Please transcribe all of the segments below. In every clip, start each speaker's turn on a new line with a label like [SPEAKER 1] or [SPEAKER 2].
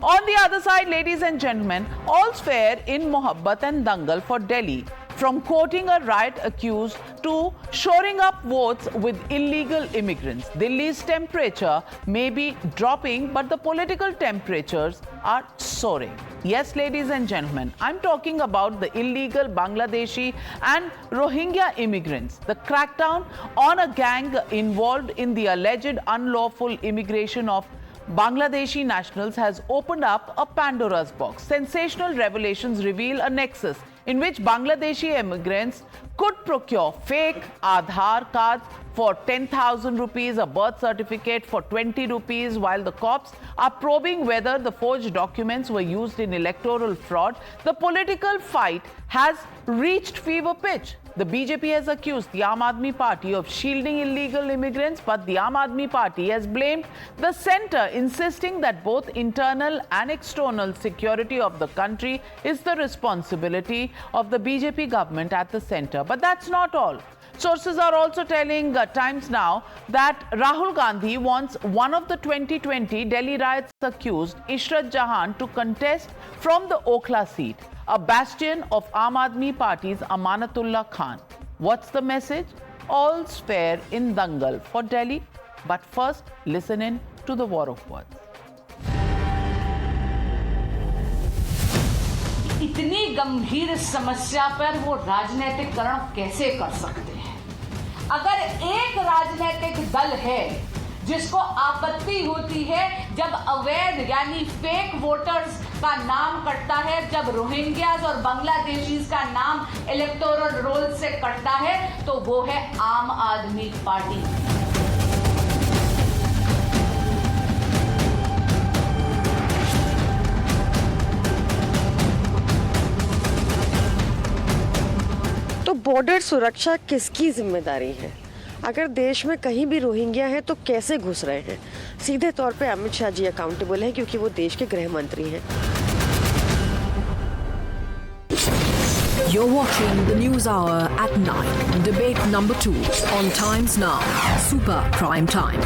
[SPEAKER 1] On the other side, ladies and gentlemen, all's fair in Mohabbat and Dangal for Delhi. From quoting a riot accused to shoring up votes with illegal immigrants. Delhi's temperature may be dropping, but the political temperatures are soaring. Yes, ladies and gentlemen, I'm talking about the illegal Bangladeshi and Rohingya immigrants. The crackdown on a gang involved in the alleged unlawful immigration of Bangladeshi nationals has opened up a Pandora's box. Sensational revelations reveal a nexus in which Bangladeshi immigrants could procure fake Aadhaar cards for 10,000 rupees, a birth certificate for 20 rupees, while the cops are probing whether the forged documents were used in electoral fraud. The political fight has reached fever pitch. The BJP has accused the Aam Aadmi Party of shielding illegal immigrants, but the Aam Aadmi Party has blamed the centre, insisting that both internal and external security of the country is the responsibility of the BJP government at the centre. But that's not all. Sources are also telling Times Now that Rahul Gandhi wants one of the 2020 Delhi riots accused, Ishrat Jahan, to contest from the Okhla seat, a bastion of Aam Aadmi Party's Amanatullah Khan. What's the message? All's fair in Dangal for Delhi. But first, listen in to the war of words.
[SPEAKER 2] इतनी गंभीर समस्या पर वो राजनीतिकरण कैसे कर सकते हैं? अगर एक राजनीतिक दल है जिसको आपत्ति होती है जब अवैध यानी फेक वोटर्स का नाम कटता है, जब रोहिंग्याज और बांग्लादेशीज का नाम इलेक्टोरल रोल से कटता है, तो वो है आम आदमी पार्टी।
[SPEAKER 3] तो बॉर्डर सुरक्षा किसकी जिम्मेदारी है? अगर देश में कहीं भी रोहिंग्या हैं तो कैसे घुस रहे हैं? सीधे तौर पे अमित शाह जी अकाउंटेबल हैं, क्योंकि वो देश के गृह मंत्री हैं।
[SPEAKER 4] You're watching the News Hour at 9. Debate number 2 on Times Now. Super Prime Time.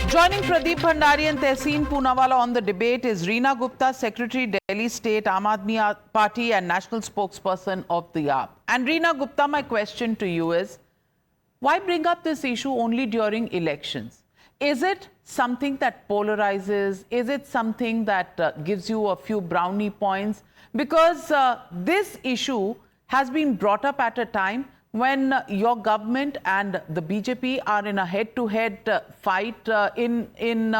[SPEAKER 1] Joining Pradeep Bhandari and Tehseen Poonawalla on the debate is Reena Gupta, Secretary, Delhi State, Aam Aadmi Party and National Spokesperson of the AAP. And Reena Gupta, my question to you is, why bring up this issue only during elections? Is it something that polarizes? Is it something that gives you a few brownie points? Because this issue has been brought up at a time when your government and the BJP are in a head-to-head fight in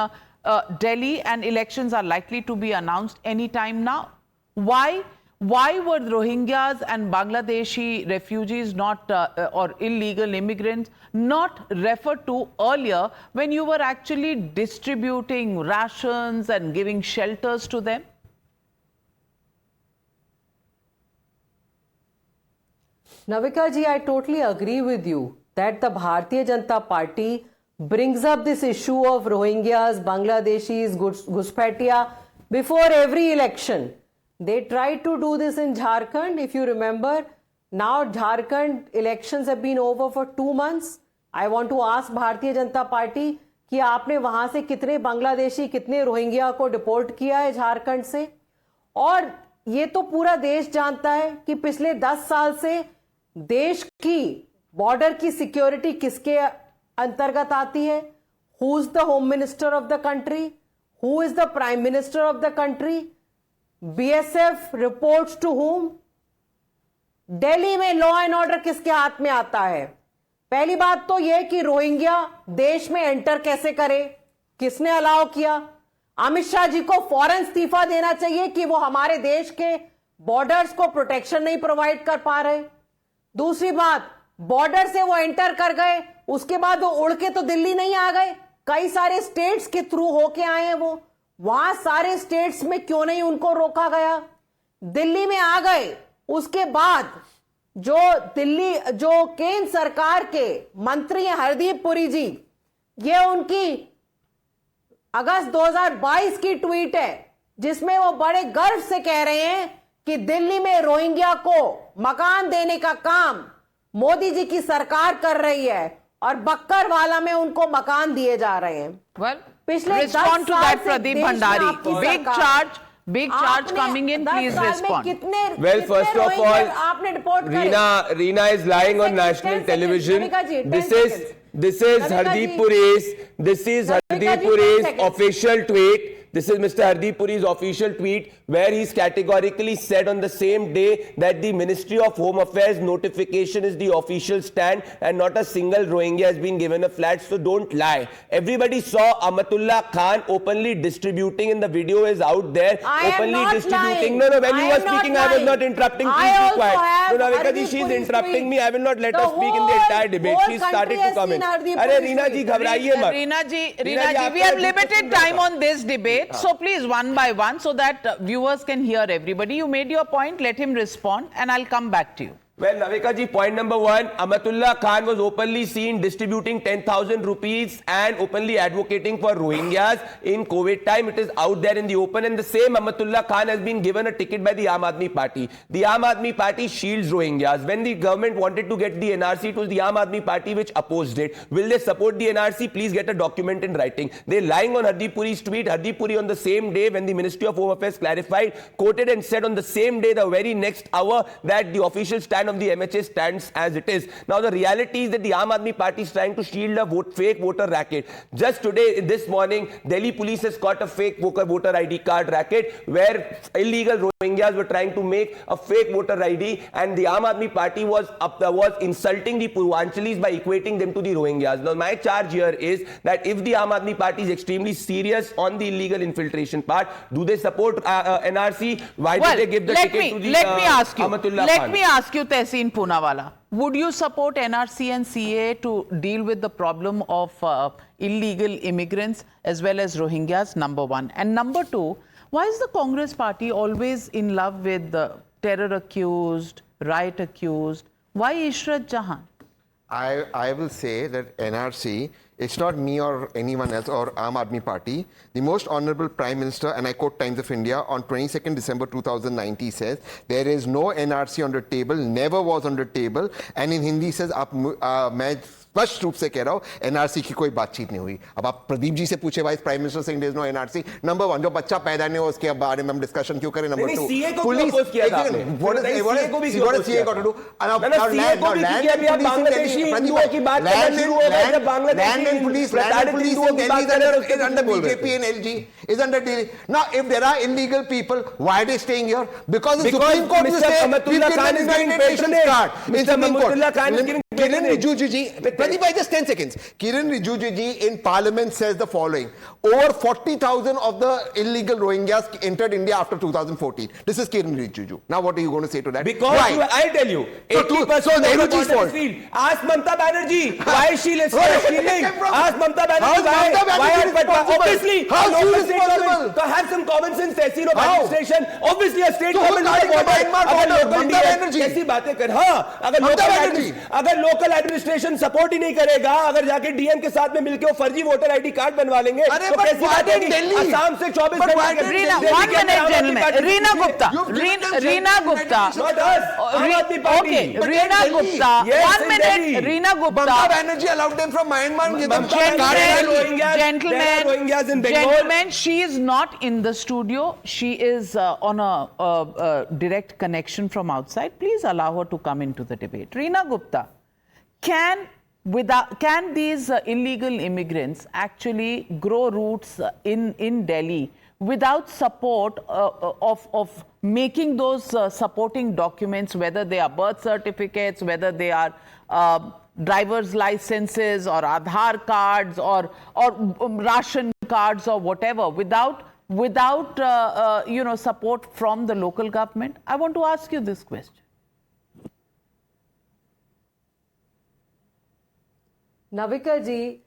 [SPEAKER 1] Delhi, and elections are likely to be announced any time now. Why were Rohingyas and Bangladeshi refugees not or illegal immigrants not referred to earlier when you were actually distributing rations and giving shelters to them?
[SPEAKER 5] Navika ji, I totally agree with you that the Bharatiya Janata Party brings up this issue of Rohingyas, Bangladeshis, Ghuspatia before every election. They tried to do this in Jharkhand, if you remember. Now Jharkhand elections have been over for 2 months. I want to ask Bharatiya Janata Party कि आपने वहां से कितने बांग्लादेशी, कितने Rohingya को deport किया है झारखंड से? और ये तो पूरा देश जानता है कि पिछले 10 साल से देश की बॉर्डर की सिक्योरिटी किसके अंतर्गत आती है? Who is the home minister of the country? Who is the prime minister of the country? BSF reports to whom? Delhi में लॉ एंड ऑर्डर किसके हाथ में आता है? पहली बात तो यह कि रोहिंग्या देश में एंटर कैसे करे, किसने अलाउ किया? अमित शाह जी को फौरन इस्तीफा देना चाहिए कि वो हमारे देश के बॉर्डर्स को प्रोटेक्शन नहीं प्रोवाइड कर पा रहे। दूसरी बात, बॉर्डर से वो एंटर कर गए, उसके बाद वो उड़ के तो दिल्ली नहीं आ गए, कई सारे स्टेट्स के थ्रू होके आए हैं। वो वहां सारे स्टेट्स में क्यों नहीं उनको रोका गया? दिल्ली में आ गए, उसके बाद जो केंद्र सरकार के मंत्री हैं हरदीप पुरी जी, ये उनकी अगस्त 2022 की ट्वीट है जिसमें वो बड़े गर्व से कह रहे हैं कि दिल्ली में रोहिंग्या को मकान देने का काम मोदी जी की सरकार कर रही है और बक्करवाला में उनको मकान दिए जा रहे हैं।
[SPEAKER 1] Well,
[SPEAKER 5] पिछले
[SPEAKER 1] Respond to
[SPEAKER 5] 10
[SPEAKER 1] that,
[SPEAKER 5] साल से
[SPEAKER 1] Pradeep
[SPEAKER 5] देश में
[SPEAKER 1] Bhandari.
[SPEAKER 5] आपकी
[SPEAKER 1] Big
[SPEAKER 5] सरकार-
[SPEAKER 1] charge, big charge
[SPEAKER 5] आपने
[SPEAKER 1] coming in.
[SPEAKER 5] 10
[SPEAKER 1] Please
[SPEAKER 5] साल में
[SPEAKER 1] respond.
[SPEAKER 6] Well,
[SPEAKER 5] कितने
[SPEAKER 6] first of
[SPEAKER 5] रोहिंग्या
[SPEAKER 6] all,
[SPEAKER 5] आपने रिपोर्ट करे?
[SPEAKER 6] Reena is lying on
[SPEAKER 5] 10
[SPEAKER 6] national
[SPEAKER 5] seconds,
[SPEAKER 6] television.
[SPEAKER 5] Navika ji, 10
[SPEAKER 6] This
[SPEAKER 5] seconds.
[SPEAKER 6] is
[SPEAKER 5] Navika
[SPEAKER 6] Hardeep
[SPEAKER 5] ji.
[SPEAKER 6] Puri's. This is
[SPEAKER 5] Navika
[SPEAKER 6] Hardeep
[SPEAKER 5] ji, 10
[SPEAKER 6] Puri's
[SPEAKER 5] seconds.
[SPEAKER 6] official tweet. This is Mr. Hardeep Puri's official tweet where he's categorically said on the same day that the Ministry of Home Affairs notification is the official stand and not a single Rohingya has been given a flat. So don't lie. Everybody saw Amatullah Khan openly distributing, and the video is out there.
[SPEAKER 5] I am
[SPEAKER 6] openly
[SPEAKER 5] not
[SPEAKER 6] distributing.
[SPEAKER 5] lying.
[SPEAKER 6] No, when
[SPEAKER 5] I
[SPEAKER 6] you were
[SPEAKER 5] am not
[SPEAKER 6] speaking, I was
[SPEAKER 5] lying.
[SPEAKER 6] not interrupting.
[SPEAKER 5] I
[SPEAKER 6] Please be
[SPEAKER 5] also
[SPEAKER 6] quiet.
[SPEAKER 5] have
[SPEAKER 6] No, Navika ji,
[SPEAKER 5] Hardeep
[SPEAKER 6] she's
[SPEAKER 5] Puri's
[SPEAKER 6] interrupting
[SPEAKER 5] tweet.
[SPEAKER 6] me. I will not let
[SPEAKER 5] The
[SPEAKER 6] her speak in the entire debate.
[SPEAKER 5] whole
[SPEAKER 6] She started
[SPEAKER 5] country
[SPEAKER 6] to
[SPEAKER 5] has
[SPEAKER 6] comment.
[SPEAKER 5] seen Hardeep
[SPEAKER 6] Arey
[SPEAKER 5] Puri's
[SPEAKER 6] Reena ji,
[SPEAKER 5] tweet.
[SPEAKER 6] घबराइए मत.
[SPEAKER 1] Reena ji,
[SPEAKER 6] आपका
[SPEAKER 1] we have
[SPEAKER 6] कुछ
[SPEAKER 1] limited
[SPEAKER 6] सुन
[SPEAKER 1] time
[SPEAKER 6] रहा
[SPEAKER 1] on this debate. So please, one by one, so that viewers can hear everybody. You made your point. Let him respond, and I'll come back to you.
[SPEAKER 6] Well, Navika ji, point number one, Amatullah Khan was openly seen distributing 10,000 rupees and openly advocating for Rohingyas in COVID time. It is out there in the open, and the same Amatullah Khan has been given a ticket by the Aam Aadmi Party. The Aam Aadmi Party shields Rohingyas. When the government wanted to get the NRC, it was the Aam Aadmi Party which opposed it. Will they support the NRC? Please get a document in writing. They're lying on Hardeep Puri's tweet. Hardeep Puri on the same day when the Ministry of Home Affairs clarified, quoted and said on the same day, the very next hour, that the official stand of the MHA stands as it is. Now the reality is that the Aam Aadmi Party is trying to shield a fake voter racket. Just today, this morning, Delhi police has caught a fake voter ID card racket where illegal Rohingyas were trying to make a fake voter ID, and the Aam Aadmi Party was insulting the Purvanchalis by equating them to the Rohingyas. Now my charge here is that if the Aam Aadmi Party is extremely serious on the illegal infiltration part, do they support NRC? Why did they give the ticket to the
[SPEAKER 1] let me ask you.
[SPEAKER 6] Amatullah
[SPEAKER 1] Let
[SPEAKER 6] Khan?
[SPEAKER 1] me ask you, Tehseen Poonawalla. Would you support NRC and CA to deal with the problem of illegal immigrants as well as Rohingyas? Number one. And number two, why is the Congress party always in love with the terror accused, riot accused? Why Ishrat Jahan?
[SPEAKER 7] I will say that NRC, it's not me or anyone else or Aam Aadmi Party. The most honorable Prime Minister, and I quote Times of India, on 22nd December 2019 says, there is no NRC on the table, never was on the table. And in Hindi says, मैं स्पष्ट रूप से कह रहा हूं NRC की कोई बातचीत नहीं हुई. अब आप प्रदीप जी से पूछे vice prime minister saying there is no NRC. Number 1, जो बच्चा पैदा नहीं हो उसके बारे में हम डिस्कशन क्यों करें. नंबर 2,
[SPEAKER 6] सीए को क्यों अपोज किया था आपने?
[SPEAKER 7] व्हाट इज को भी CA got to do.
[SPEAKER 6] CA को भी किया. अभी आप बांग्लादेशी हिंदुओं की बात करना शुरू हो गए. जब बांग्लादेशी
[SPEAKER 7] police
[SPEAKER 6] हिंदुओं की बात कर रहे हैं,
[SPEAKER 7] is under BJP and LG, is under Delhi. Now, if there are illegal people, why are they staying here? Because the Supreme Court will
[SPEAKER 6] Mr.
[SPEAKER 7] say,
[SPEAKER 6] Amatullah Khan is giving patronage.
[SPEAKER 7] Mr. Amatullah
[SPEAKER 6] Khan is giving
[SPEAKER 7] Kiran Rijiju ji, Pradeep bhai, just 10 seconds. Kiran Rijiju ji in Parliament says the following: over 40,000 of the illegal Rohingyas entered India after 2014. This is Kiran Rijiju. Now, what are you going to say to that?
[SPEAKER 6] Because I'll tell you, 80%
[SPEAKER 7] so
[SPEAKER 6] of the
[SPEAKER 7] Nehruji's fault.
[SPEAKER 6] field. Ask Mamta Banerjee. Why is she stealing? Ask Mamta Banerjee. Why are obviously
[SPEAKER 7] how is this possible?
[SPEAKER 6] To have some common sense, Tehseen of administration. Obviously, a state
[SPEAKER 7] So
[SPEAKER 6] government
[SPEAKER 7] who's guarding the Myanmar border? Mamta Banerjee.
[SPEAKER 6] कैसी बातें कर. हाँ, अगर local administration support ही नहीं करेगा, अगर जाके DM के साथ में मिलके वो फर्जी वोटर आईडी कार्ड बनवा लेंगे, तो कैसी बात है कि असम से 24 घंटे.
[SPEAKER 1] Reena, 1 minute, gentlemen. Reena Gupta. Reena Gupta.
[SPEAKER 6] Not us. Aam Aadmi Party.
[SPEAKER 1] Okay, Reena Gupta.
[SPEAKER 6] Yes,
[SPEAKER 1] 1 minute.
[SPEAKER 6] Delhi.
[SPEAKER 1] Reena Gupta.
[SPEAKER 7] Mamta Banerjee allowed them from Myanmar and gave them
[SPEAKER 1] Gentlemen, she is not in the studio. She is on a direct connection from outside. Please allow her to come into the debate. Reena Gupta, can these illegal immigrants actually grow roots in Delhi without support of making those supporting documents, whether they are birth certificates, whether they are driver's licenses or Aadhaar cards or ration cards or whatever, without support from the local government? I want to ask you this question.
[SPEAKER 5] Navika ji,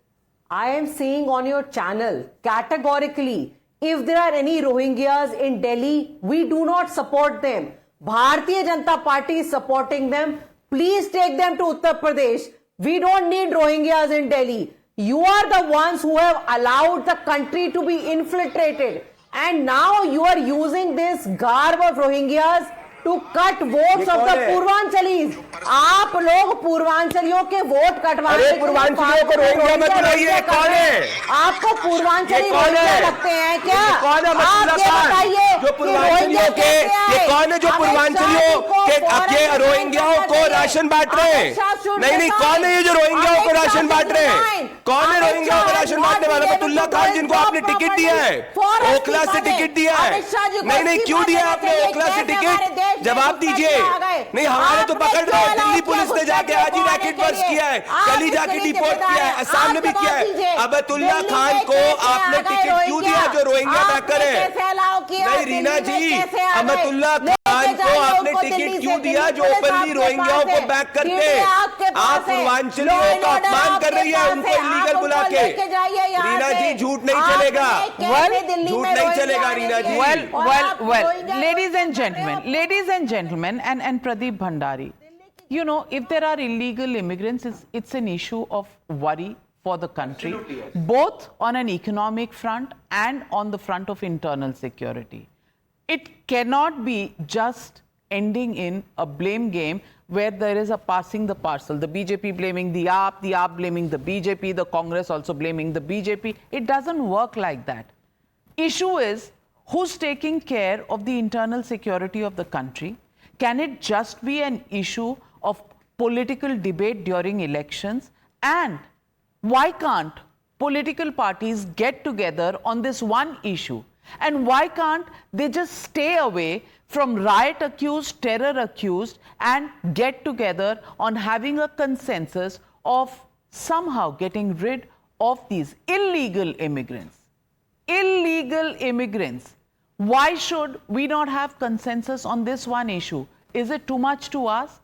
[SPEAKER 5] I am seeing on your channel categorically, if there are any Rohingyas in Delhi, we do not support them. Bharatiya Janata Party is supporting them. Please take them to Uttar Pradesh. We don't need Rohingyas in Delhi. You are the ones who have allowed the country to be infiltrated. And now you are using this garb of Rohingyas to cut votes
[SPEAKER 6] ये
[SPEAKER 5] of
[SPEAKER 6] कौन
[SPEAKER 5] the
[SPEAKER 6] है?
[SPEAKER 5] पूर्वांचलीज। आप लोग पूर्वांचलियों के vote कटवाने
[SPEAKER 6] अरे
[SPEAKER 5] के लिए
[SPEAKER 6] पूर्वांचलियों को रोहिंग्या मत बुलाइए, ये कौन है?
[SPEAKER 5] आपको पूर्वांचली
[SPEAKER 6] ये कौन
[SPEAKER 5] रोहिंग्या
[SPEAKER 6] है?
[SPEAKER 5] लगते हैं क्या?
[SPEAKER 6] ये कौन है
[SPEAKER 5] आप
[SPEAKER 6] अमतुल्ला
[SPEAKER 5] ये
[SPEAKER 6] खान?
[SPEAKER 5] बताइए
[SPEAKER 6] जो
[SPEAKER 5] कि
[SPEAKER 6] पूर्वांचलियों
[SPEAKER 5] रोहिंग्या
[SPEAKER 6] के,
[SPEAKER 5] कैसे आए?
[SPEAKER 6] ये कौन है जो
[SPEAKER 5] अमित
[SPEAKER 6] पूर्वांचलियों
[SPEAKER 5] शाह को
[SPEAKER 6] के
[SPEAKER 5] फौरन
[SPEAKER 6] रोहिंग्याओं को
[SPEAKER 5] चाहिए।
[SPEAKER 6] राशन बांट रहे हैं?
[SPEAKER 5] अमित शाह should
[SPEAKER 6] नहीं नहीं, कौन है ये जो रोहिंग्याओं को
[SPEAKER 5] अमित
[SPEAKER 6] राशन
[SPEAKER 5] शाह
[SPEAKER 6] बांट रहे हैं?
[SPEAKER 5] resign।
[SPEAKER 6] कौन है
[SPEAKER 5] अमित
[SPEAKER 6] रोहिंग्याओं को
[SPEAKER 5] शाह
[SPEAKER 6] राशन
[SPEAKER 5] not
[SPEAKER 6] बांटने वाला?
[SPEAKER 5] be able
[SPEAKER 6] अमतुल्ला
[SPEAKER 5] to
[SPEAKER 6] Khan,
[SPEAKER 5] do
[SPEAKER 6] जिनको
[SPEAKER 5] his
[SPEAKER 6] आपने
[SPEAKER 5] job
[SPEAKER 6] टिकट दिया है,
[SPEAKER 5] properly।
[SPEAKER 6] ओखला से
[SPEAKER 5] फौरन
[SPEAKER 6] टिकट दिया है।
[SPEAKER 5] अमित शाह जी को
[SPEAKER 6] नहीं नहीं, क्यों दिया
[SPEAKER 5] इस्तीफा
[SPEAKER 6] आपने
[SPEAKER 5] देना
[SPEAKER 6] ओखला से
[SPEAKER 5] चाहिए। हमारे
[SPEAKER 6] टिकट?
[SPEAKER 5] देश में
[SPEAKER 6] जवाब दीजिए। नहीं, हमारे तो पकड़ रहे हैं, दिल्ली पुलिस ने जाके आज ही रैकेट बर्स्ट किया है, कल ही जाके डिपोर्ट किया है, असम ने भी किया है। अबतुल्ला खान को आपने टिकट क्यों दिया जो रोहिंग्या बैकर है? नहीं रीना जी, अमतुल्ला खान को आपने टिकट क्यों दिया जो ओपनली रोहिंग्याओं को बैक करते? आप पूर्वांचलियों का अपमान कर रही है उनको इलीगल बुला के। रीना जी, झूठ नहीं चलेगा, झूठ नहीं चलेगा रीना जी।
[SPEAKER 1] Well, ladies and gentlemen, and Pradeep Bhandari, you know, if there are illegal immigrants, it's an issue of worry for the country, both on an economic front and on the front of internal security. It cannot be just ending in a blame game where there is a passing the parcel, the BJP blaming the AAP blaming the BJP, the Congress also blaming the BJP. It doesn't work like that. Issue is, who's taking care of the internal security of the country? Can it just be an issue of political debate during elections? And why can't political parties get together on this one issue? And why can't they just stay away from riot accused, terror accused, and get together on having a consensus of somehow getting rid of these illegal immigrants? Illegal immigrants. Why should we not have consensus on this one issue? Is it too much to ask?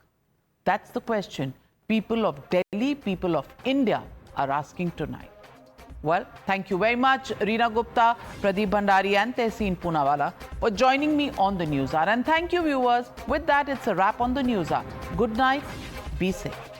[SPEAKER 1] That's the question people of Delhi, people of India are asking tonight. Well, thank you very much, Reena Gupta, Pradeep Bhandari, and Tehseen Poonawalla for joining me on the News Hour. And thank you, viewers. With that, it's a wrap on the News Hour. Good night. Be safe.